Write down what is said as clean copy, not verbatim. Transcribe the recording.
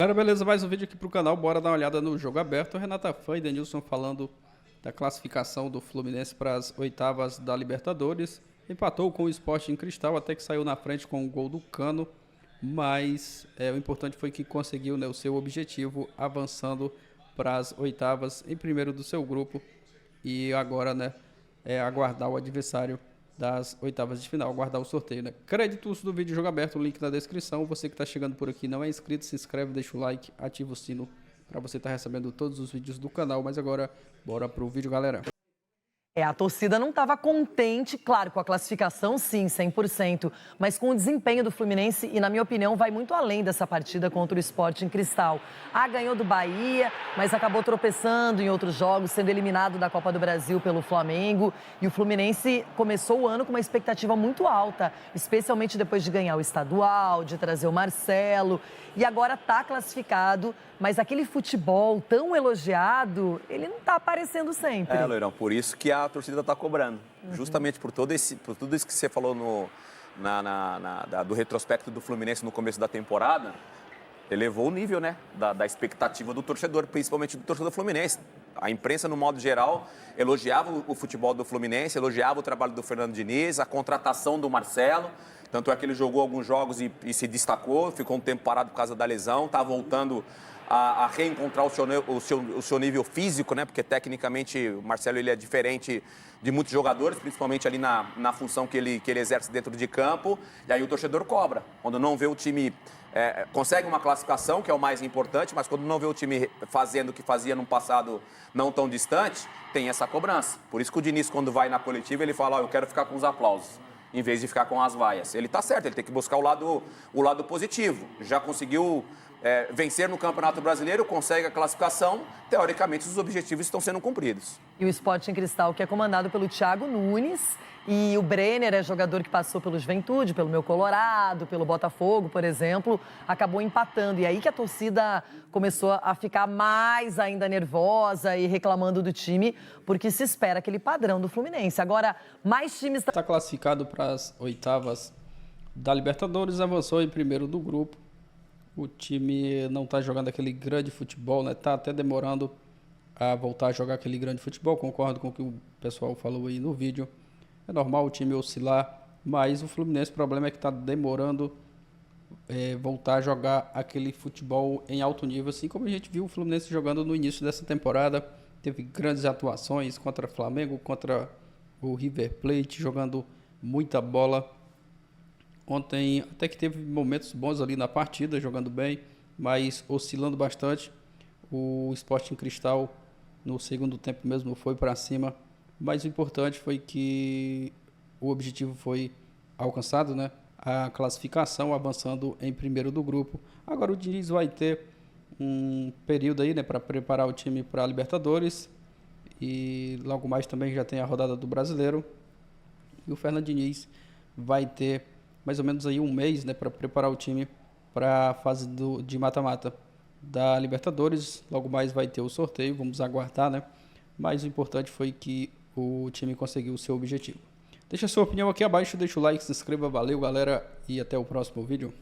Galera, beleza? Mais um vídeo aqui pro canal, bora dar uma olhada no jogo aberto. Renata Fã e Denilson falando da classificação do Fluminense para as oitavas da Libertadores. Empatou com o Sporting Cristal, até que saiu na frente com o gol do Cano, mas o importante foi que conseguiu, né, o seu objetivo, avançando para as oitavas em primeiro do seu grupo. E agora, né, aguardar o adversário das oitavas de final, aguardar o sorteio, né? Créditos do vídeo jogo aberto, link na descrição. Você que está chegando por aqui e não é inscrito, se inscreve, deixa o like, ativa o sino para você estar recebendo todos os vídeos do canal. Mas agora, bora pro vídeo, galera. A torcida não estava contente, claro, com a classificação, sim, 100%, mas com o desempenho do Fluminense e, na minha opinião, vai muito além dessa partida contra o Sporting Cristal. Ganhou do Bahia, mas acabou tropeçando em outros jogos, sendo eliminado da Copa do Brasil pelo Flamengo. E o Fluminense começou o ano com uma expectativa muito alta, especialmente depois de ganhar o estadual, de trazer o Marcelo. E agora está classificado, mas aquele futebol tão elogiado, ele não está aparecendo sempre. Loirão, por isso que a torcida está cobrando. Justamente por tudo isso que você falou do retrospecto do Fluminense no começo da temporada, elevou o nível, né, da expectativa do torcedor, principalmente do torcedor fluminense. A imprensa, no modo geral, elogiava o futebol do Fluminense, elogiava o trabalho do Fernando Diniz, a contratação do Marcelo. Tanto é que ele jogou alguns jogos e se destacou, ficou um tempo parado por causa da lesão, está voltando a reencontrar o seu nível físico, né? Porque tecnicamente o Marcelo ele é diferente de muitos jogadores, principalmente ali na função que ele exerce dentro de campo. E aí o torcedor cobra. Quando não vê o time consegue uma classificação, que é o mais importante, mas quando não vê o time fazendo o que fazia num passado não tão distante, tem essa cobrança. Por isso que o Diniz, quando vai na coletiva, ele fala: eu quero ficar com os aplausos, em vez de ficar com as vaias. Ele está certo, ele tem que buscar o lado positivo. Já conseguiu vencer no Campeonato Brasileiro, consegue a classificação, teoricamente os objetivos estão sendo cumpridos. E o Sporting Cristal, que é comandado pelo Thiago Nunes, e o Brenner é jogador que passou pelo Juventude, pelo meu Colorado, pelo Botafogo, por exemplo, acabou empatando. E aí que a torcida começou a ficar mais ainda nervosa e reclamando do time, porque se espera aquele padrão do Fluminense. Agora, mais times... Está classificado para as oitavas da Libertadores, avançou em primeiro do grupo. O time não está jogando aquele grande futebol, né? Está até demorando a voltar a jogar aquele grande futebol. Concordo com o que o pessoal falou aí no vídeo. É normal o time oscilar, mas o Fluminense, o problema é que está demorando voltar a jogar aquele futebol em alto nível, assim como a gente viu o Fluminense jogando no início dessa temporada. Teve grandes atuações contra o Flamengo, contra o River Plate, jogando muita bola. Ontem até que teve momentos bons ali na partida, jogando bem, mas oscilando bastante. O Sporting Cristal no segundo tempo mesmo foi para cima, mas o importante foi que o objetivo foi alcançado, né? A classificação, avançando em primeiro do grupo. Agora o Diniz vai ter um período aí, né, para preparar o time para a Libertadores, e logo mais também já tem a rodada do Brasileiro. E o Fernando Diniz vai ter mais ou menos aí um mês, né, para preparar o time para a fase de mata-mata da Libertadores. Logo mais vai ter o sorteio, vamos aguardar, né? Mas o importante foi que o time conseguiu o seu objetivo. Deixa a sua opinião aqui abaixo, deixa o like, se inscreva, valeu galera, e até o próximo vídeo.